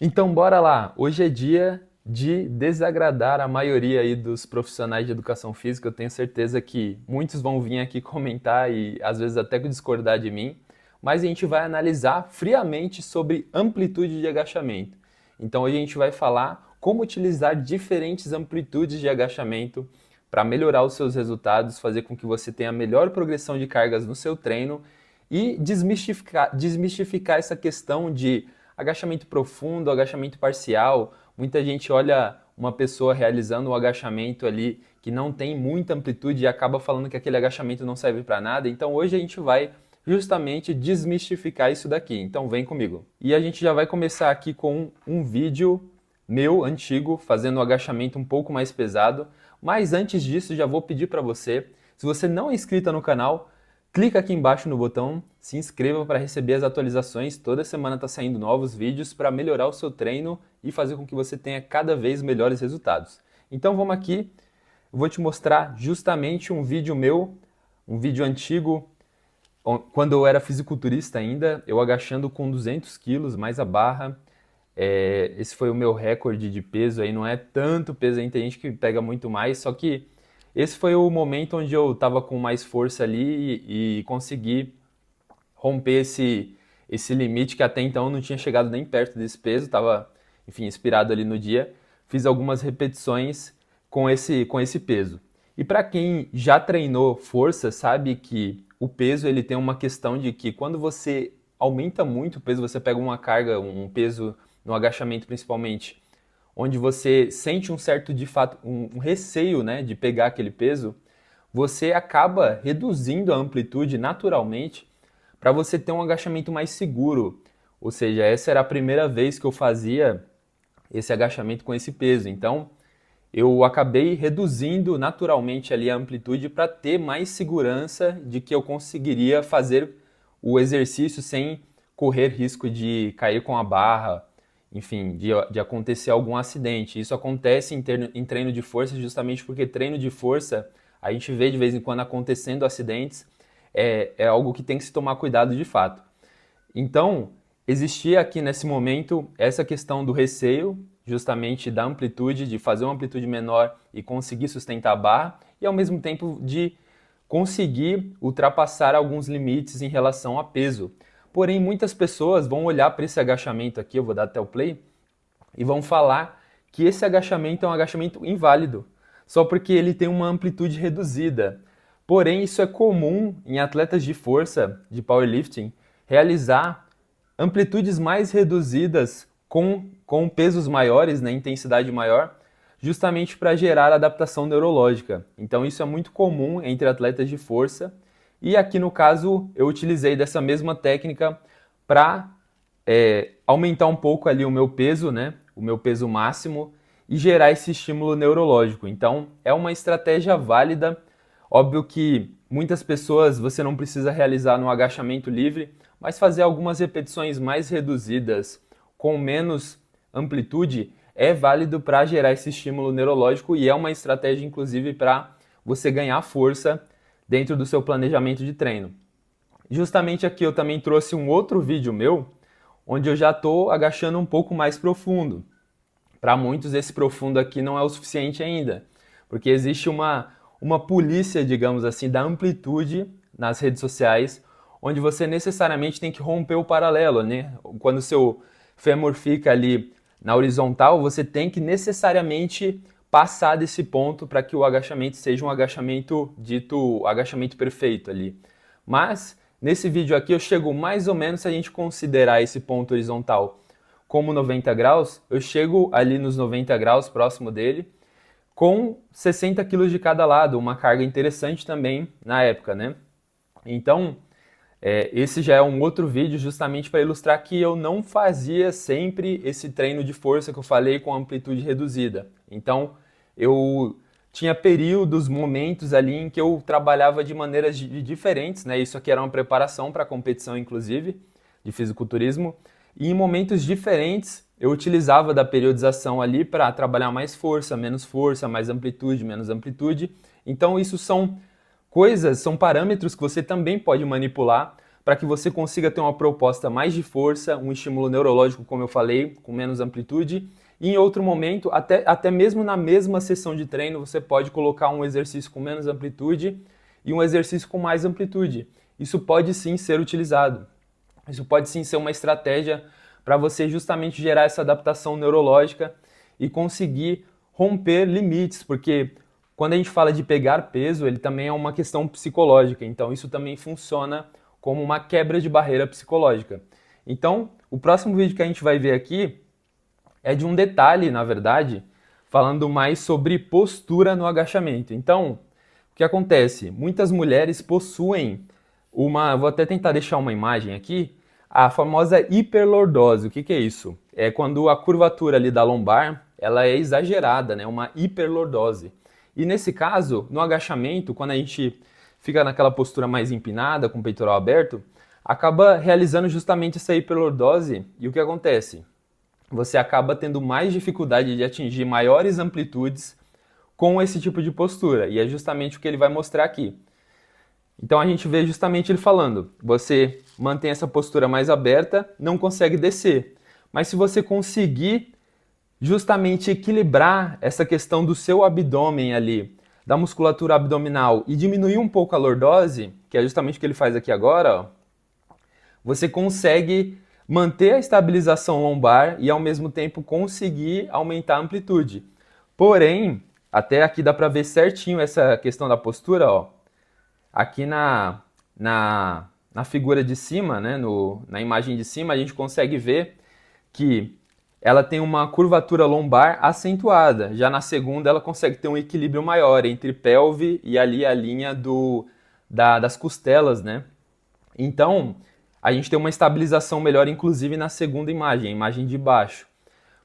Então bora lá! Hoje é dia de desagradar a maioria aí dos profissionais de educação física. Eu tenho certeza que muitos vão vir aqui comentar e às vezes até discordar de mim, mas a gente vai analisar friamente sobre amplitude de agachamento. Então hoje a gente vai falar como utilizar diferentes amplitudes de agachamento para melhorar os seus resultados, fazer com que você tenha a melhor progressão de cargas no seu treino e desmistificar essa questão de agachamento profundo, agachamento parcial. Muita gente olha uma pessoa realizando um agachamento ali que não tem muita amplitude e acaba falando que aquele agachamento não serve para nada. Então hoje a gente vai justamente desmistificar isso daqui. Então vem comigo. E a gente já vai começar aqui com um vídeo meu antigo fazendo um agachamento um pouco mais pesado. Mas antes disso, já vou pedir para você, se você não é inscrito no canal, clica aqui embaixo no botão, se inscreva para receber as atualizações. Toda semana está saindo novos vídeos para melhorar o seu treino e fazer com que você tenha cada vez melhores resultados. Então vamos aqui, eu vou te mostrar justamente um vídeo meu, um vídeo antigo, quando eu era fisiculturista ainda, eu agachando com 200 quilos mais a barra. Esse foi o meu recorde de peso, aí não é tanto peso, aí tem gente que pega muito mais, só que esse foi o momento onde eu estava com mais força ali e consegui romper esse limite que até então eu não tinha chegado nem perto desse peso, estava, enfim, inspirado ali no dia. Fiz algumas repetições com esse peso. E para quem já treinou força, sabe que o peso ele tem uma questão de que quando você aumenta muito o peso, você pega uma carga, um peso no agachamento principalmente, onde você sente um certo, de fato, um receio, né, de pegar aquele peso, você acaba reduzindo a amplitude naturalmente para você ter um agachamento mais seguro. Ou seja, essa era a primeira vez que eu fazia esse agachamento com esse peso. Então, eu acabei reduzindo naturalmente ali a amplitude para ter mais segurança de que eu conseguiria fazer o exercício sem correr risco de cair com a barra, enfim, de acontecer algum acidente. Isso acontece em treino de força justamente porque treino de força a gente vê de vez em quando acontecendo acidentes, é algo que tem que se tomar cuidado de fato. Então, existia aqui nesse momento essa questão do receio, justamente da amplitude, de fazer uma amplitude menor e conseguir sustentar a barra, e ao mesmo tempo de conseguir ultrapassar alguns limites em relação a peso. Porém, muitas pessoas vão olhar para esse agachamento aqui, eu vou dar até o play, e vão falar que esse agachamento é um agachamento inválido, só porque ele tem uma amplitude reduzida. Porém, isso é comum em atletas de força, de powerlifting, realizar amplitudes mais reduzidas com pesos maiores, né, intensidade maior, justamente para gerar adaptação neurológica. Então isso é muito comum entre atletas de força. E aqui no caso eu utilizei dessa mesma técnica para aumentar um pouco ali o meu peso, né, o meu peso máximo e gerar esse estímulo neurológico. Então é uma estratégia válida. Óbvio que muitas pessoas você não precisa realizar no agachamento livre, mas fazer algumas repetições mais reduzidas com menos amplitude é válido para gerar esse estímulo neurológico e é uma estratégia inclusive para você ganhar força dentro do seu planejamento de treino. Justamente aqui eu também trouxe um outro vídeo meu, onde eu já estou agachando um pouco mais profundo. Para muitos esse profundo aqui não é o suficiente ainda, porque existe uma polícia, digamos assim, da amplitude nas redes sociais, onde você necessariamente tem que romper o paralelo, né? Quando o seu fêmur fica ali na horizontal, você tem que necessariamente passar desse ponto para que o agachamento seja um agachamento dito agachamento perfeito ali. Mas nesse vídeo aqui eu chego mais ou menos, se a gente considerar esse ponto horizontal como 90 graus, eu chego ali nos 90 graus próximo dele, com 60 kg de cada lado, uma carga interessante também na época, né? Então, esse já é um outro vídeo justamente para ilustrar que eu não fazia sempre esse treino de força que eu falei com amplitude reduzida. Então, eu tinha períodos, momentos ali em que eu trabalhava de maneiras diferentes, né? Isso aqui era uma preparação para a competição, inclusive, de fisiculturismo. E em momentos diferentes, eu utilizava da periodização ali para trabalhar mais força, mais amplitude, menos amplitude. Então, isso são coisas, são parâmetros que você também pode manipular para que você consiga ter uma proposta mais de força, um estímulo neurológico, como eu falei, com menos amplitude. E em outro momento, até mesmo na mesma sessão de treino, você pode colocar um exercício com menos amplitude e um exercício com mais amplitude. Isso pode sim ser utilizado. Isso pode sim ser uma estratégia para você justamente gerar essa adaptação neurológica e conseguir romper limites, porque quando a gente fala de pegar peso, ele também é uma questão psicológica, então isso também funciona como uma quebra de barreira psicológica. Então, o próximo vídeo que a gente vai ver aqui é de um detalhe, na verdade, falando mais sobre postura no agachamento. Então, o que acontece? Muitas mulheres possuem vou até tentar deixar uma imagem aqui, a famosa hiperlordose. O que é isso? É quando a curvatura ali da lombar, ela é exagerada, né? Uma hiperlordose. E nesse caso, no agachamento, quando a gente fica naquela postura mais empinada, com o peitoral aberto, acaba realizando justamente essa hiperlordose. E o que acontece? Você acaba tendo mais dificuldade de atingir maiores amplitudes com esse tipo de postura. E é justamente o que ele vai mostrar aqui. Então a gente vê justamente ele falando, você mantém essa postura mais aberta, não consegue descer. Mas se você conseguir justamente equilibrar essa questão do seu abdômen ali, da musculatura abdominal e diminuir um pouco a lordose, que é justamente o que ele faz aqui agora, ó, você consegue manter a estabilização lombar e ao mesmo tempo conseguir aumentar a amplitude. Porém, até aqui dá para ver certinho essa questão da postura, ó. Aqui na figura de cima, né, na imagem de cima, a gente consegue ver que ela tem uma curvatura lombar acentuada. Já na segunda, ela consegue ter um equilíbrio maior entre pelve e ali a linha das costelas, né? Então, a gente tem uma estabilização melhor, inclusive na segunda imagem, a imagem de baixo.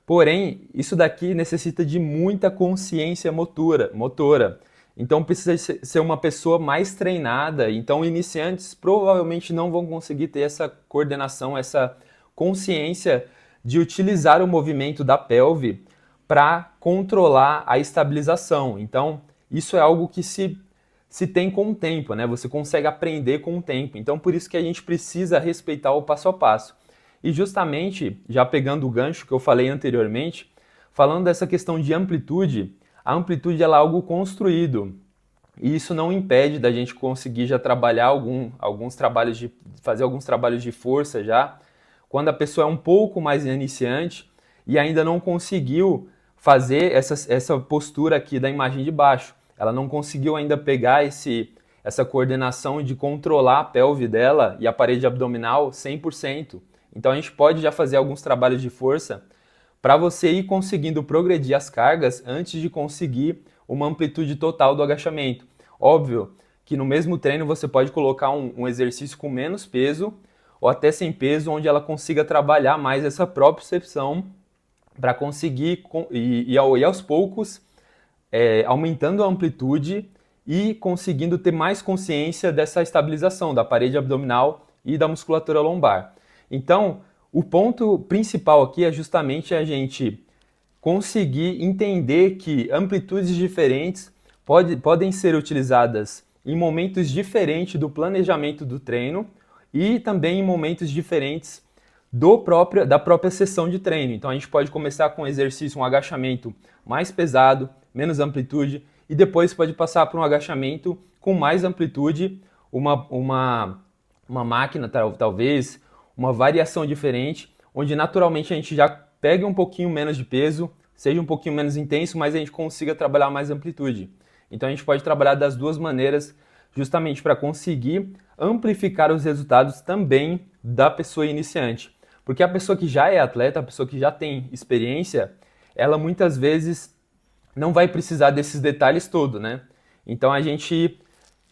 Porém, isso daqui necessita de muita consciência motora. Então precisa ser uma pessoa mais treinada. Então iniciantes provavelmente não vão conseguir ter essa coordenação, essa consciência de utilizar o movimento da pelve para controlar a estabilização. Então isso é algo que se tem com o tempo, né? Você consegue aprender com o tempo. Então por isso que a gente precisa respeitar o passo a passo. E justamente, já pegando o gancho que eu falei anteriormente, falando dessa questão de amplitude, a amplitude ela é algo construído e isso não impede da gente conseguir já trabalhar fazer alguns trabalhos de força já, quando a pessoa é um pouco mais iniciante e ainda não conseguiu fazer essa postura aqui da imagem de baixo. Ela não conseguiu ainda pegar essa coordenação de controlar a pelve dela e a parede abdominal 100%. Então a gente pode já fazer alguns trabalhos de força para você ir conseguindo progredir as cargas antes de conseguir uma amplitude total do agachamento. Óbvio que no mesmo treino você pode colocar um exercício com menos peso ou até sem peso, onde ela consiga trabalhar mais essa propriocepção para conseguir e aos poucos aumentando a amplitude e conseguindo ter mais consciência dessa estabilização da parede abdominal e da musculatura lombar. Então, o ponto principal aqui é justamente a gente conseguir entender que amplitudes diferentes podem ser utilizadas em momentos diferentes do planejamento do treino e também em momentos diferentes da própria sessão de treino. Então a gente pode começar com um exercício, um agachamento mais pesado, menos amplitude, e depois pode passar para um agachamento com mais amplitude, uma máquina talvez, uma variação diferente, onde naturalmente a gente já pegue um pouquinho menos de peso, seja um pouquinho menos intenso, mas a gente consiga trabalhar mais amplitude. Então a gente pode trabalhar das duas maneiras, justamente para conseguir amplificar os resultados também da pessoa iniciante. Porque a pessoa que já é atleta, a pessoa que já tem experiência, ela muitas vezes não vai precisar desses detalhes todos, né? Então a gente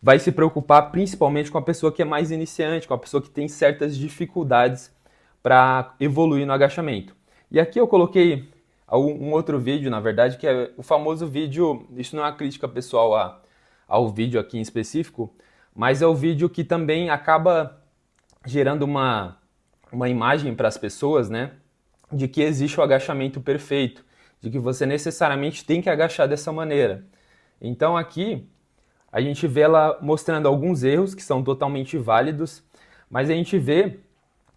vai se preocupar principalmente com a pessoa que é mais iniciante, com a pessoa que tem certas dificuldades para evoluir no agachamento. E aqui eu coloquei um outro vídeo, na verdade, que é o famoso vídeo, isso não é uma crítica pessoal ao vídeo aqui em específico, mas é o vídeo que também acaba gerando uma imagem para as pessoas, né, de que existe o agachamento perfeito, de que você necessariamente tem que agachar dessa maneira. Então aqui a gente vê ela mostrando alguns erros que são totalmente válidos, mas a gente vê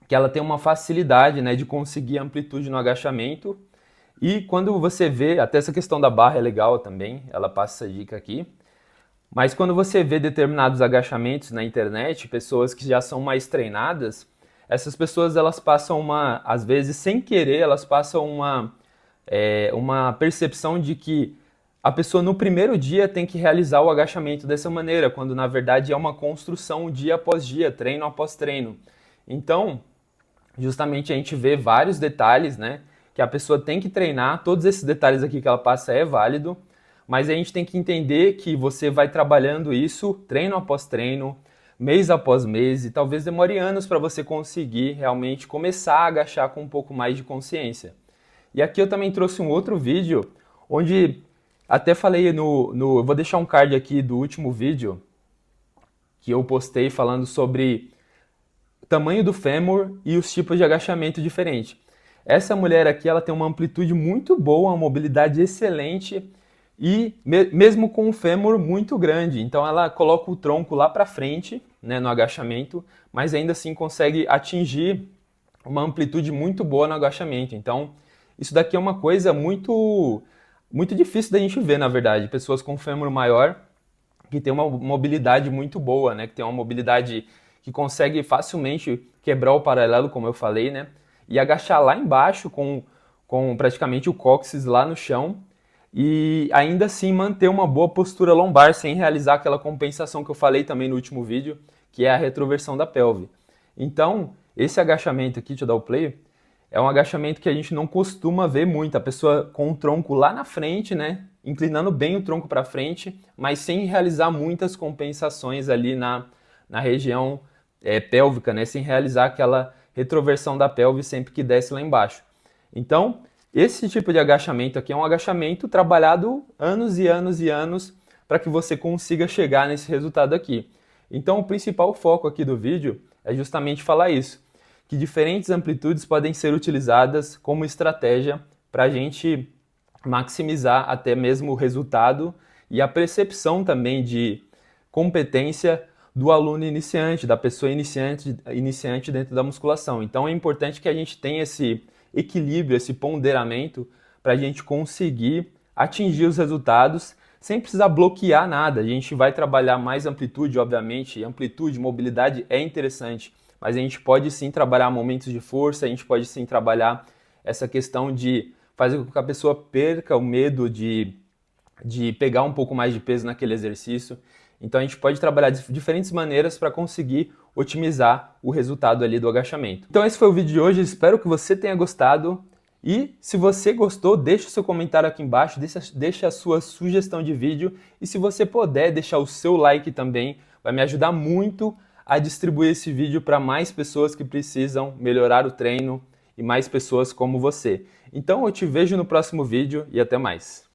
que ela tem uma facilidade, né, de conseguir amplitude no agachamento. E quando você vê, até essa questão da barra é legal também, ela passa essa dica aqui. Mas quando você vê determinados agachamentos na internet, pessoas que já são mais treinadas, essas pessoas elas passam às vezes sem querer, elas passam uma percepção de que a pessoa no primeiro dia tem que realizar o agachamento dessa maneira, quando na verdade é uma construção dia após dia, treino após treino. Então, justamente a gente vê vários detalhes, né, que a pessoa tem que treinar, todos esses detalhes aqui que ela passa é válido, mas a gente tem que entender que você vai trabalhando isso treino após treino, mês após mês, e talvez demore anos para você conseguir realmente começar a agachar com um pouco mais de consciência. E aqui eu também trouxe um outro vídeo, onde até falei eu vou deixar um card aqui do último vídeo, que eu postei falando sobre o tamanho do fêmur e os tipos de agachamento diferentes. Essa mulher aqui ela tem uma amplitude muito boa, uma mobilidade excelente, e mesmo com um fêmur muito grande, então ela coloca o tronco lá para frente, né, no agachamento, mas ainda assim consegue atingir uma amplitude muito boa no agachamento. Então isso daqui é uma coisa muito difícil da gente ver, na verdade, pessoas com fêmur maior que tem uma mobilidade muito boa, né, que tem uma mobilidade que consegue facilmente quebrar o paralelo, como eu falei, né, e agachar lá embaixo com praticamente o cóccix lá no chão, e ainda assim manter uma boa postura lombar sem realizar aquela compensação que eu falei também no último vídeo, que é a retroversão da pelve. Então, esse agachamento aqui, deixa eu dar o play, é um agachamento que a gente não costuma ver muito, a pessoa com o tronco lá na frente, né, inclinando bem o tronco para frente, mas sem realizar muitas compensações ali na região pélvica, né, sem realizar aquela retroversão da pelve sempre que desce lá embaixo. Então, esse tipo de agachamento aqui é um agachamento trabalhado anos e anos e anos para que você consiga chegar nesse resultado aqui. Então, o principal foco aqui do vídeo é justamente falar isso, que diferentes amplitudes podem ser utilizadas como estratégia para a gente maximizar até mesmo o resultado e a percepção também de competência do aluno iniciante, da pessoa iniciante dentro da musculação. Então é importante que a gente tenha esse equilíbrio, esse ponderamento para a gente conseguir atingir os resultados sem precisar bloquear nada. A gente vai trabalhar mais amplitude, obviamente, amplitude, mobilidade é interessante, mas a gente pode sim trabalhar momentos de força, a gente pode sim trabalhar essa questão de fazer com que a pessoa perca o medo de pegar um pouco mais de peso naquele exercício. Então a gente pode trabalhar de diferentes maneiras para conseguir otimizar o resultado ali do agachamento. Então esse foi o vídeo de hoje, espero que você tenha gostado. E se você gostou, deixa o seu comentário aqui embaixo, deixa a sua sugestão de vídeo. E se você puder, deixar o seu like também, vai me ajudar muito a distribuir esse vídeo para mais pessoas que precisam melhorar o treino e mais pessoas como você. Então eu te vejo no próximo vídeo e até mais.